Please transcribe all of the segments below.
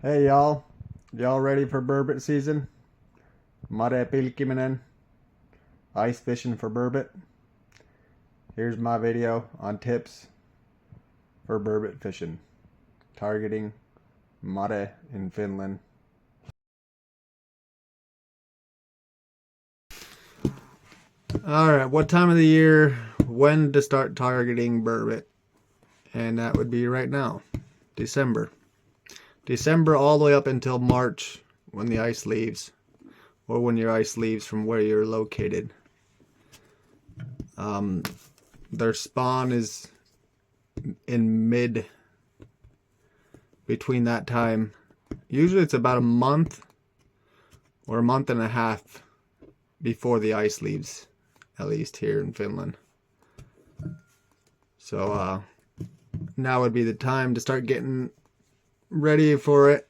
Hey y'all ready for burbot season? Mare pilkkiminen, ice fishing for burbot. Here's my video on tips for burbot fishing, targeting mare in Finland. Alright, what time of the year, when to start targeting burbot? And that would be right now, December. December all the way up until March when the ice leaves, or when your ice leaves from where you're located. Their spawn is in between that time. Usually it's about a month or a month and a half before the ice leaves, at least here in Finland. So now would be the time to start getting ready for it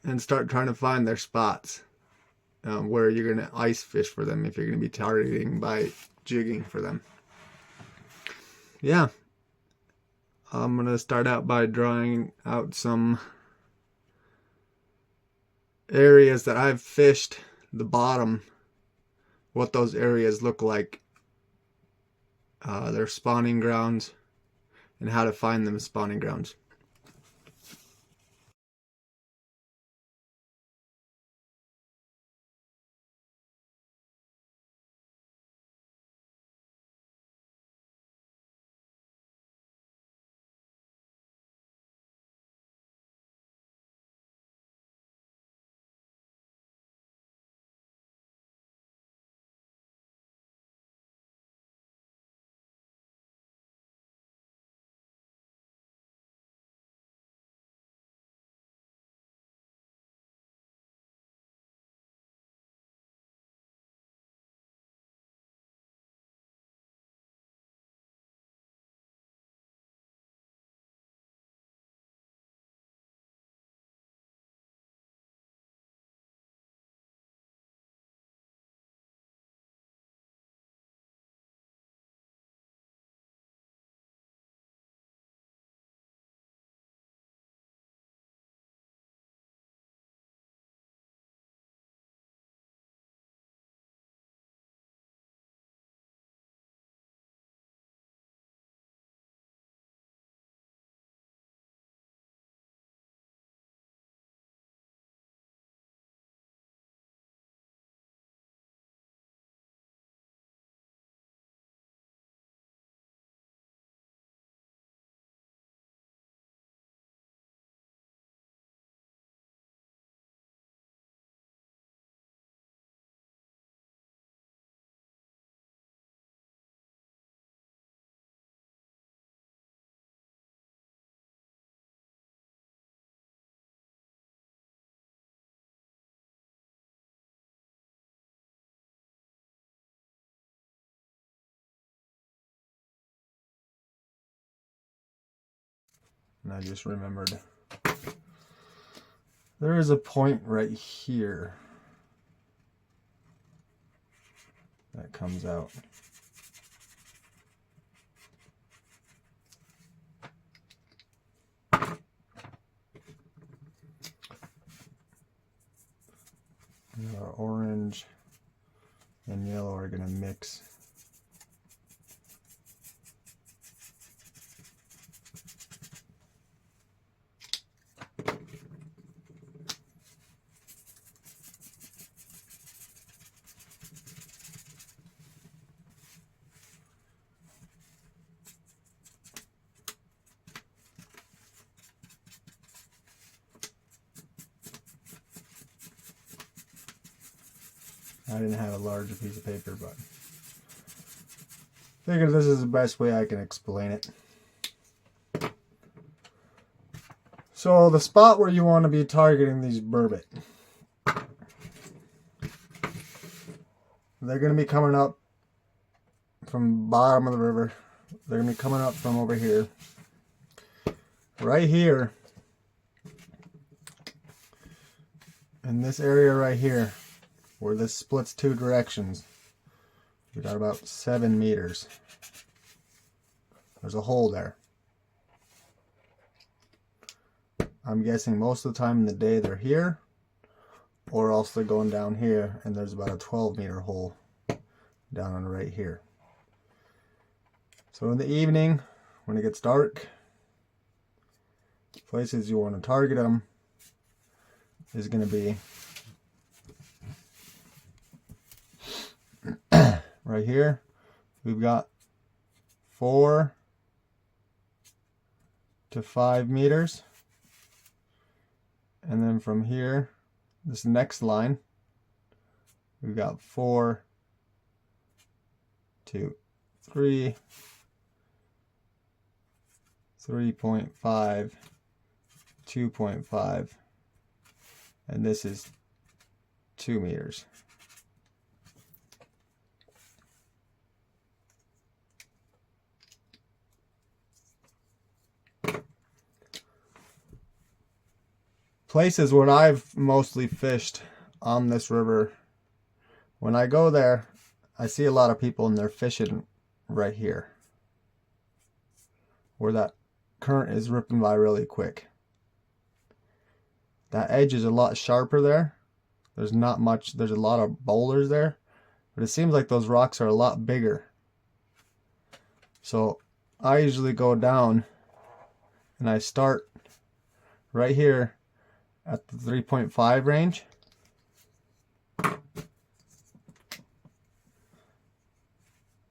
and start trying to find their spots where you're going to ice fish for them if you're going to be targeting by jigging for them. Yeah, I'm going to start out by drawing out some areas that I've fished, the bottom, what those areas look like, their spawning grounds, and how to find them spawning grounds. And I just remembered there is a point right here that comes out. Orange and yellow are going to mix. I didn't have a larger piece of paper, but figured this is the best way I can explain it. So the spot where you want to be targeting these burbot, they're going to be coming up from the bottom of the river. They're going to be coming up from over here. Right here. In this area right here, where this splits two directions, we got about 7 meters. There's a hole there. I'm guessing most of the time in the day they're here, or else they're going down here, and there's about a 12-meter hole down on right here. So in the evening, when it gets dark, places you want to target them is going to be right here. We've got 4 to 5 meters. And then from here, this next line, we've got 4 to 3, 3.5, 2.5, and this is 2 meters. Places where I've mostly fished on this river, when I go there, I see a lot of people and they're fishing right here, where that current is ripping by really quick. That edge is a lot sharper there. There's not much, there's a lot of boulders there, but it seems like those rocks are a lot bigger. So I usually go down and I start right here at the 3.5 range.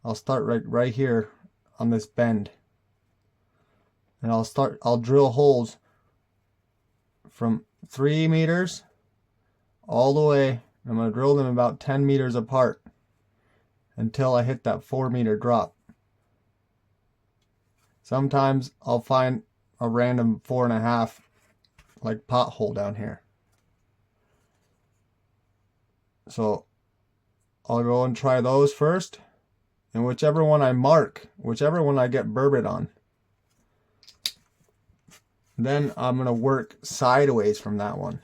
I'll start right here on this bend. And I'll drill holes from 3 meters all the way. I'm going to drill them about 10 meters apart until I hit that 4-meter drop. Sometimes I'll find a random 4.5 like pothole down here. So I'll go and try those first, and whichever one I mark, whichever one I get burbot on, then I'm going to work sideways from that one,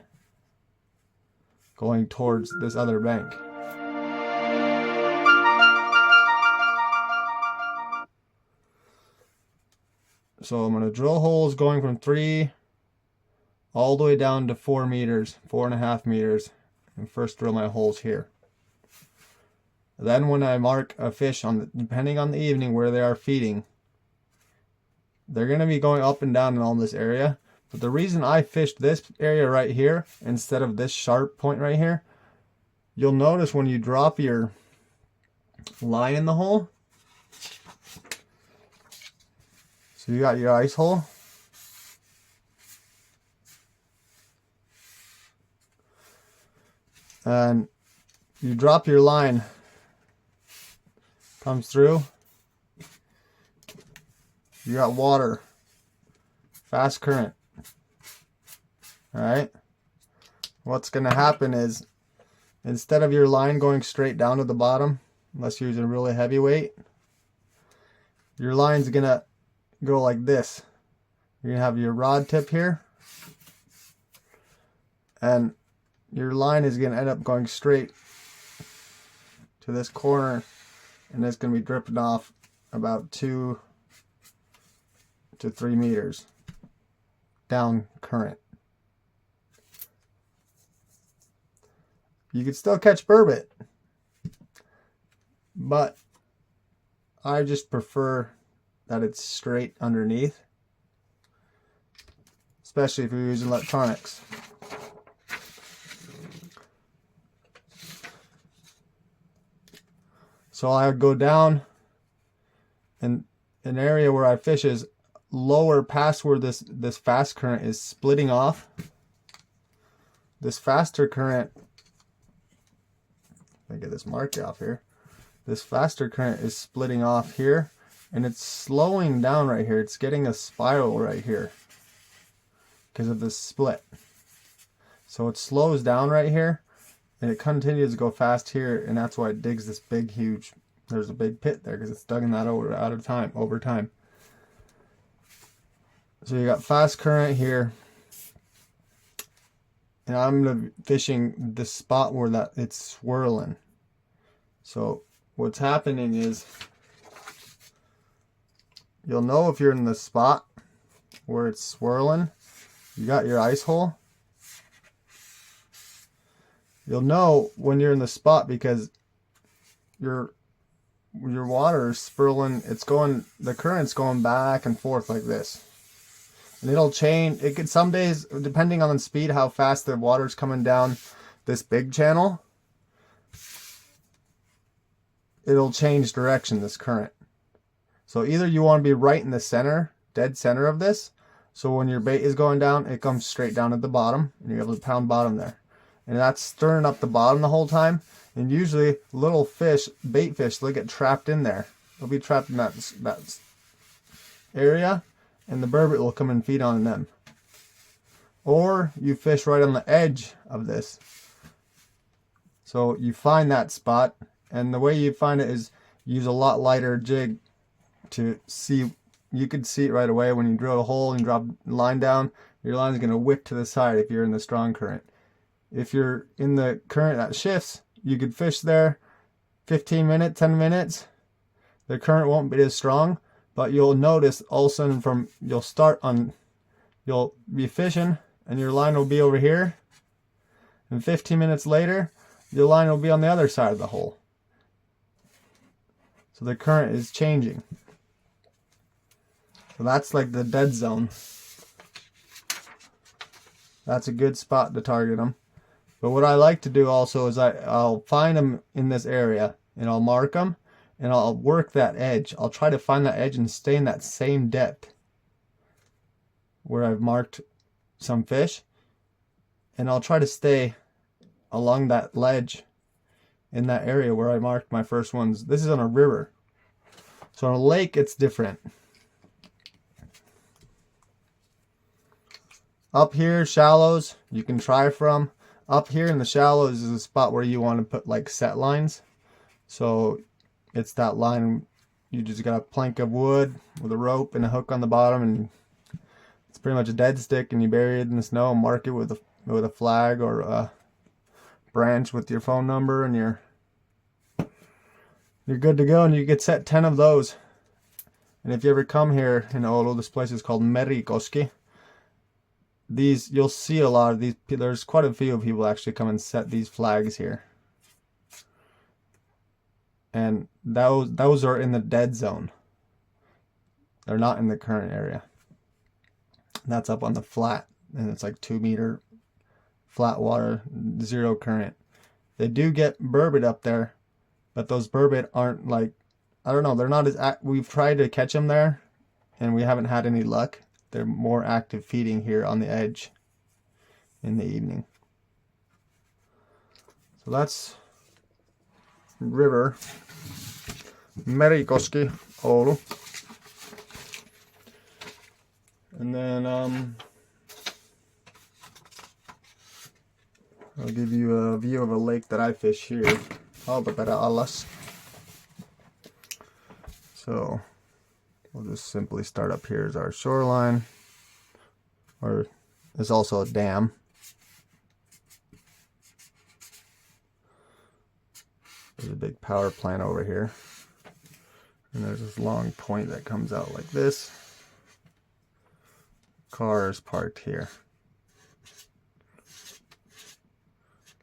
going towards this other bank. So I'm going to drill holes going from 3 all the way down to 4 meters, 4.5 meters, and first drill my holes here. Then when I mark a fish, depending on the evening where they are feeding, they're going to be going up and down in all this area. But the reason I fished this area right here instead of this sharp point right here, you'll notice when you drop your line in the hole, so you got your ice hole, and you drop your line, comes through, you got water, fast current. Alright, what's going to happen is, instead of your line going straight down to the bottom, unless you're using a really heavy weight, your line's going to go like this. You're going to have your rod tip here, and your line is going to end up going straight to this corner, and it's going to be dripping off about 2 to 3 meters down current. You can still catch burbot, but I just prefer that it's straight underneath, especially if you're using electronics. So I would go down, and an area where I fish is lower past where this fast current is splitting off. This faster current, let me get this marker off here. This faster current is splitting off here, and it's slowing down right here. It's getting a spiral right here because of this split. So it slows down right here, and it continues to go fast here, and that's why it digs this big, huge, there's a big pit there because it's digging that over time. So you got fast current here, and I'm gonna be fishing the spot where it's swirling. So what's happening is, you'll know if you're in the spot where it's swirling You got your ice hole. You'll know when you're in the spot because your water is spiraling. It's going, the current's going back and forth like this. And it'll change. It could some days, depending on the speed, how fast the water's coming down this big channel, it'll change direction, this current. So either you want to be right in the center, dead center of this, so when your bait is going down, it comes straight down at the bottom, and you're able to pound bottom there. And that's stirring up the bottom the whole time. And usually little fish, bait fish, they'll get trapped in there. They'll be trapped in that area, and the burbot will come and feed on them. Or you fish right on the edge of this. So you find that spot, and the way you find it is use a lot lighter jig to see. You could see it right away when you drill a hole and drop the line down. Your line is going to whip to the side if you're in the strong current. If you're in the current that shifts, you could fish there 15 minutes, 10 minutes. The current won't be as strong, but you'll notice all of a sudden you'll be fishing and your line will be over here. And 15 minutes later, your line will be on the other side of the hole. So the current is changing. So that's like the dead zone. That's a good spot to target them. But what I like to do also is I'll find them in this area and I'll mark them and I'll work that edge. I'll try to find that edge and stay in that same depth where I've marked some fish. And I'll try to stay along that ledge in that area where I marked my first ones. This is on a river. So on a lake, it's different. Up here, shallows, you can try from. Up here in the shallows is a spot where you want to put like set lines. So it's that line, you just got a plank of wood with a rope and a hook on the bottom, and it's pretty much a dead stick, and you bury it in the snow and mark it with a flag or a branch with your phone number, and you're good to go, and you get set 10 of those. And if you ever come here in Oulu, this place is called Merikoski. You'll see a lot of these. There's quite a few people actually come and set these flags here, and those are in the dead zone. They're not in the current area. That's up on the flat, and it's like 2 meter flat water, zero current. They do get burbot up there, but those burbot aren't like, I don't know, they're not as we've tried to catch them there and we haven't had any luck. They're more active feeding here on the edge in the evening. So that's river Merikoski, Oulu. And then I'll give you a view of a lake that I fish here. Alpapera Alas. So we'll just simply start up here as our shoreline. Or there's also a dam. There's a big power plant over here. And there's this long point that comes out like this. Car is parked here.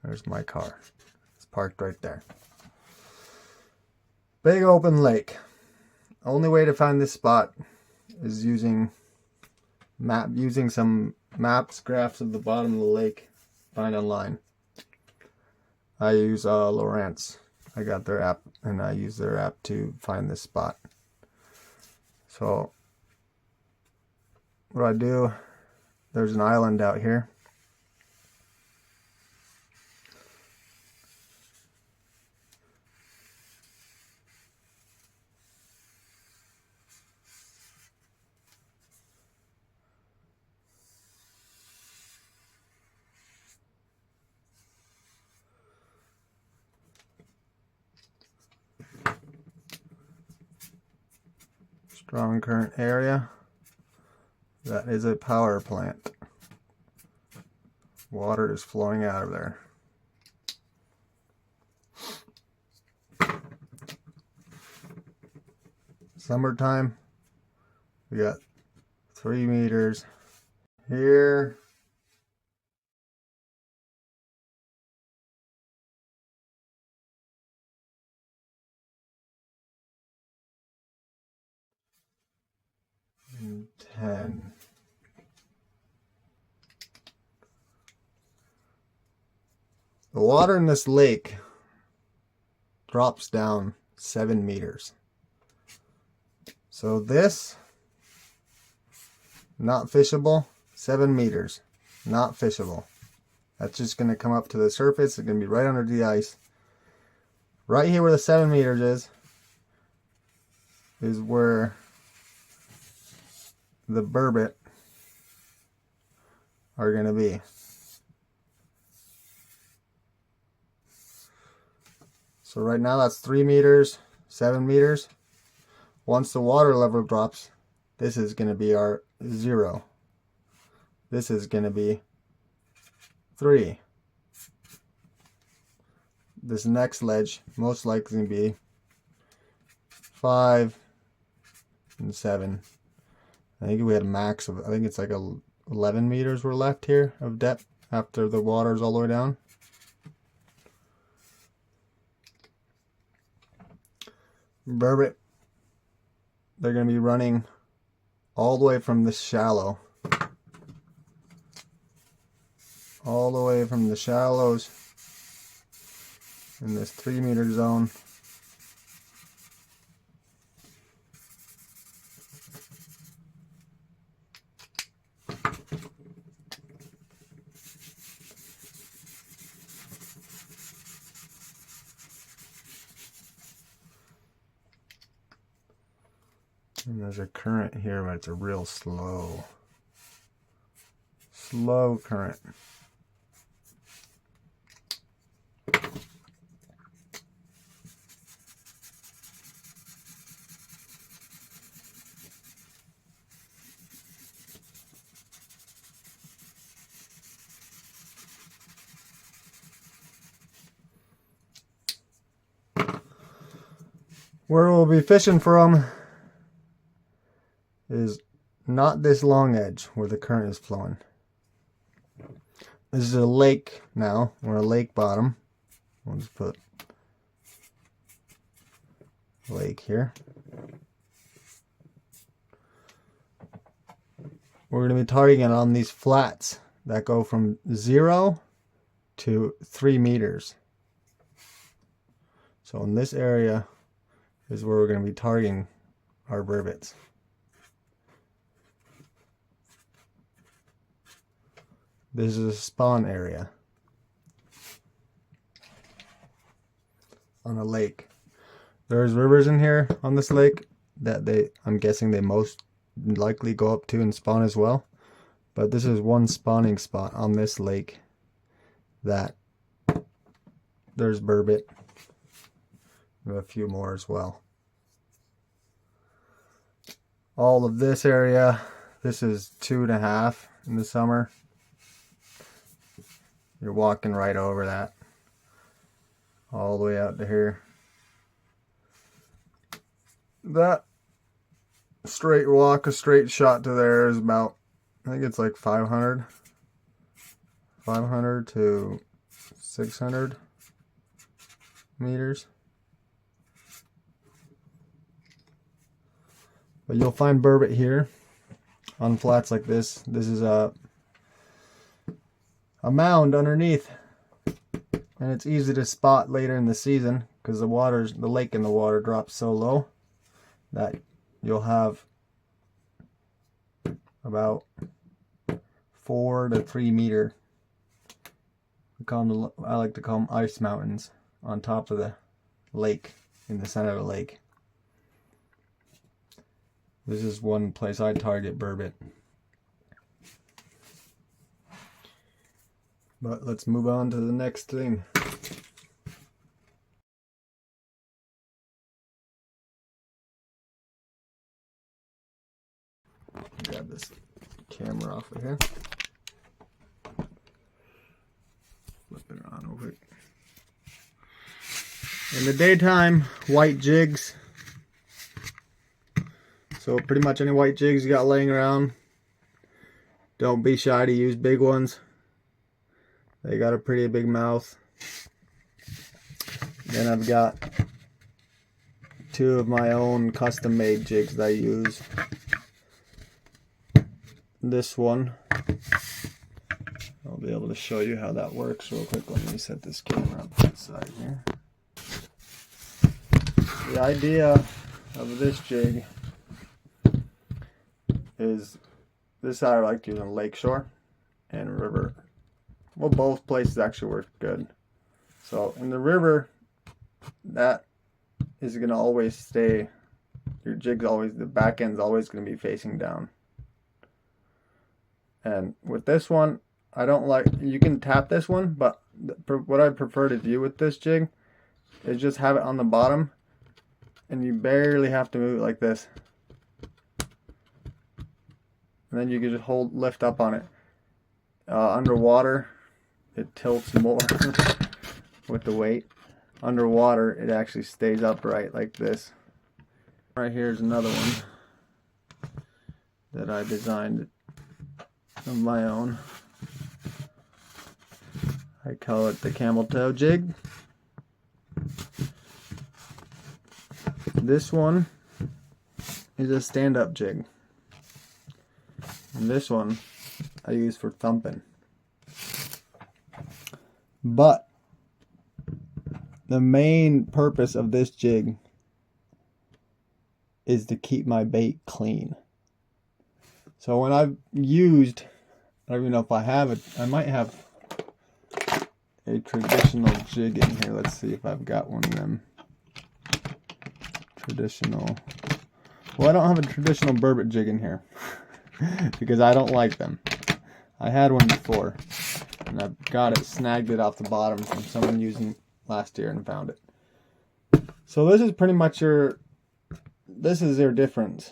There's my car. It's parked right there. Big open lake. Only way to find this spot is using some maps, graphs of the bottom of the lake. Find online. I use Lawrence. I got their app, and I use their app to find this spot. So what I do, there's an island out here. Strong current area. That is a power plant. Water is flowing out of there. Summertime, we got 3 meters here, The water in this lake drops down 7 meters. So this, not fishable, 7 meters, not fishable. That's just going to come up to the surface. It's going to be right under the ice. Right here where the 7 meters is where the burbot are going to be. So right now that's 3 meters, 7 meters. Once the water level drops, this is going to be our 0. This is going to be 3. This next ledge most likely going to be 5 and 7. I think we had a max of, I think it's like 11 meters were left here of depth after the water's all the way down. Burbot, they're going to be running all the way from the shallow. All the way from the shallows in this 3 meter zone. And there's a current here, but it's a real slow current. Where we'll be fishing from is not this long edge where the current is flowing. This is a lake now. We're a lake bottom. We'll just put lake here. We're going to be targeting on these flats that go from 0 to 3 meters. So in this area is where we're going to be targeting our burbots. This is a spawn area on a lake. There's rivers in here on this lake that I'm guessing they most likely go up to and spawn as well. But this is one spawning spot on this lake that there's burbot. A few more as well. All of this area, this is 2.5 in the summer. You're walking right over that all the way out to here. That straight walk, a straight shot to there is about, I think it's like 500 to 600 meters. But you'll find burbot here on flats like this. This is a mound underneath, and it's easy to spot later in the season because the lake and the water drops so low that you'll have about 4 to 3 meter. I like to call them ice mountains on top of the lake, in the center of the lake. This is one place I target burbot. But let's move on to the next thing. Grab this camera off of here. Flip it on over it. In the daytime, white jigs. So pretty much any white jigs you got laying around, don't be shy to use big ones. They got a pretty big mouth. Then I've got 2 of my own custom made jigs that I use. This one, I'll be able to show you how that works real quick. Let me set this camera up to the side here. The idea of this jig is this I like to use on lakeshore and river. Well, both places actually work good. So in the river, that is going to always stay, your jig's always, the back end's always going to be facing down. And with this one, I don't like, you can tap this one, but what I prefer to do with this jig is just have it on the bottom, and you barely have to move it like this. And then you can just lift up on it. Underwater, it tilts more with the weight. Underwater, it actually stays upright like this. Right here is another one that I designed of my own. I call it the camel toe jig. This one is a stand-up jig. And this one I use for thumping. But the main purpose of this jig is to keep my bait clean. So when I've used, I don't even know if I have it, I might have a traditional jig in here. Let's see if I've got one of them. Traditional. Well, I don't have a traditional Burbot jig in here because I don't like them. I had one before and I got it, snagged it off the bottom from someone using last year and found it. So this is pretty much this is their difference.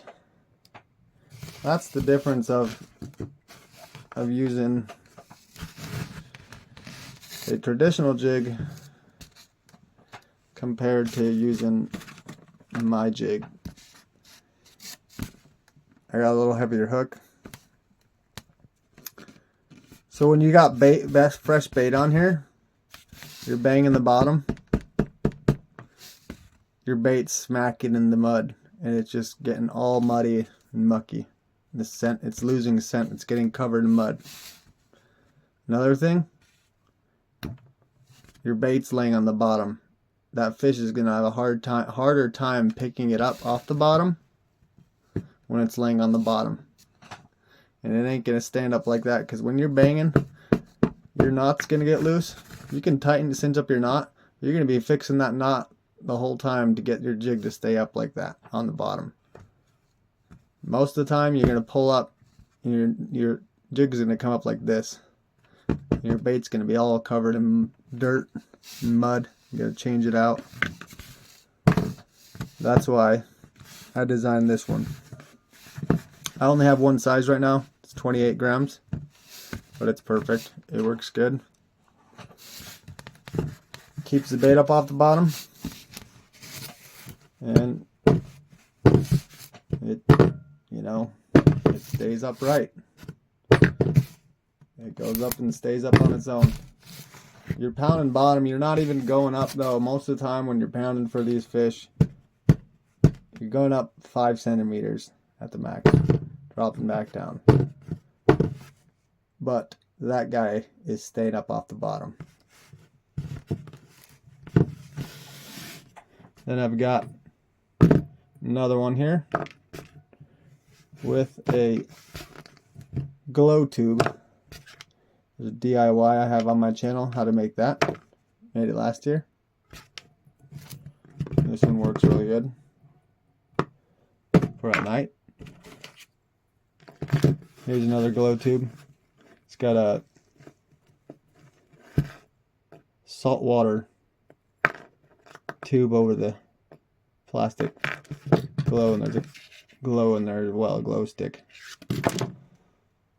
That's the difference of using a traditional jig compared to using my jig. I got a little heavier hook. So when you got fresh bait on here, you're banging the bottom, your bait's smacking in the mud, and it's just getting all muddy and mucky. The scent, it's losing scent, it's getting covered in mud. Another thing, your bait's laying on the bottom. That fish is gonna have a harder time picking it up off the bottom when it's laying on the bottom. And it ain't gonna stand up like that, because when you're banging, your knot's gonna get loose. You can cinch up your knot. You're gonna be fixing that knot the whole time to get your jig to stay up like that on the bottom. Most of the time you're gonna pull up, your jig's gonna come up like this. Your bait's gonna be all covered in dirt and mud. You gotta change it out. That's why I designed this one. I only have one size right now. It's 28 grams, but it's perfect. It works good. Keeps the bait up off the bottom, and it, it stays upright. It goes up and stays up on its own. You're pounding bottom. You're not even going up though. Most of the time when you're pounding for these fish, you're going up 5 centimeters at the max, dropping back down. But that guy is staying up off the bottom. Then I've got another one here with a glow tube. There's a DIY I have on my channel, how to make that. Made it last year. This one works really good for at night. Here's another glow tube. It's got a salt water tube over the plastic glow, and there's a glow in there as well, a glow stick.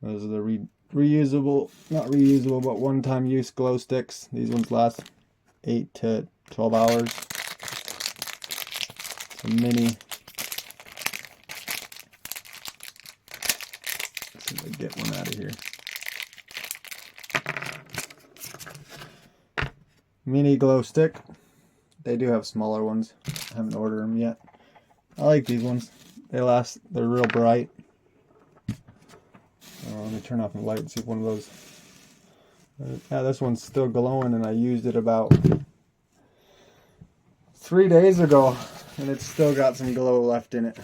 Those are the reusable, not reusable, but one-time use glow sticks. These ones last 8 to 12 hours. It's a mini. Let's see if I can get one out of here. Mini glow stick. They do have smaller ones. I haven't ordered them yet. I like these ones. They last, they're real bright. Let me turn off the light and see if one of those Yeah, this one's still glowing, and I used it about 3 days ago, and it's still got some glow left in it.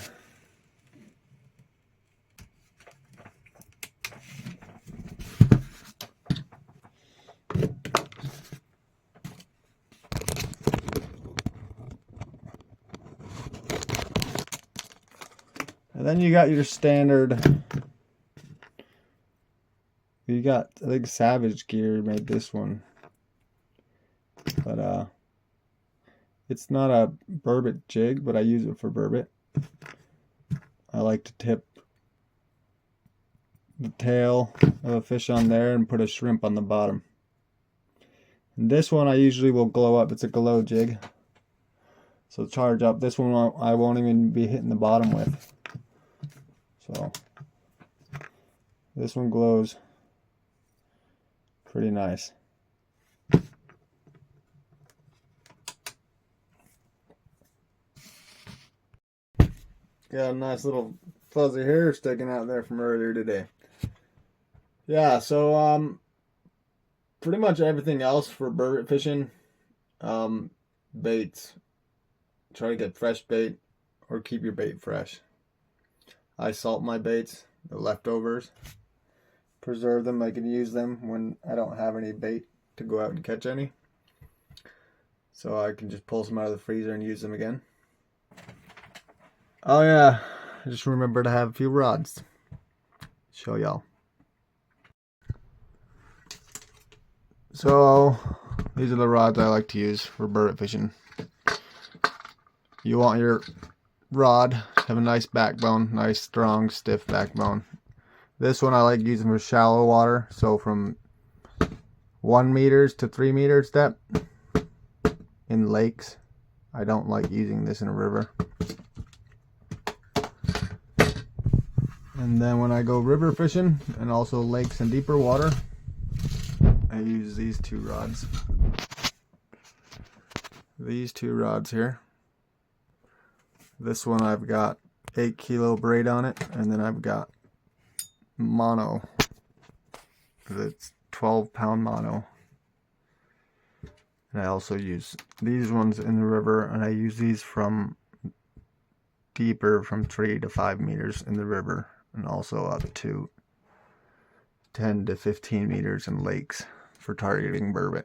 And then you got your standard. You got, I think Savage Gear made this one, but it's not a Burbot jig, but I use it for Burbot. I like to tip the tail of a fish on there and put a shrimp on the bottom. And this one I usually will glow up. It's a glow jig, so charge up. This one I won't even be hitting the bottom with. So this one glows pretty nice. Got a nice little fuzzy hair sticking out there from earlier today. Yeah, so pretty much everything else for burbot fishing, baits. Try to get fresh bait or keep your bait fresh. I salt my baits, the leftovers, preserve them. I can use them when I don't have any bait to go out and catch any. So I can just pull some out of the freezer and use them again. Oh yeah, I just remember to have a few rods. Show y'all. So these are the rods I like to use for burbot fishing. You want your rod to have a nice backbone, nice strong stiff backbone. This one I like using for shallow water, so from 1 meters to 3 meters depth in lakes. I don't like using this in a river. And then when I go river fishing and also lakes and deeper water, I use these two rods. These two rods here. This one I've got 8 kilo braid on it, and then I've got mono. It's 12-pound mono. And I also use these ones in the river, and I use these from deeper, from 3 to 5 meters in the river, and also up to 10 to 15 meters in lakes for targeting burbot.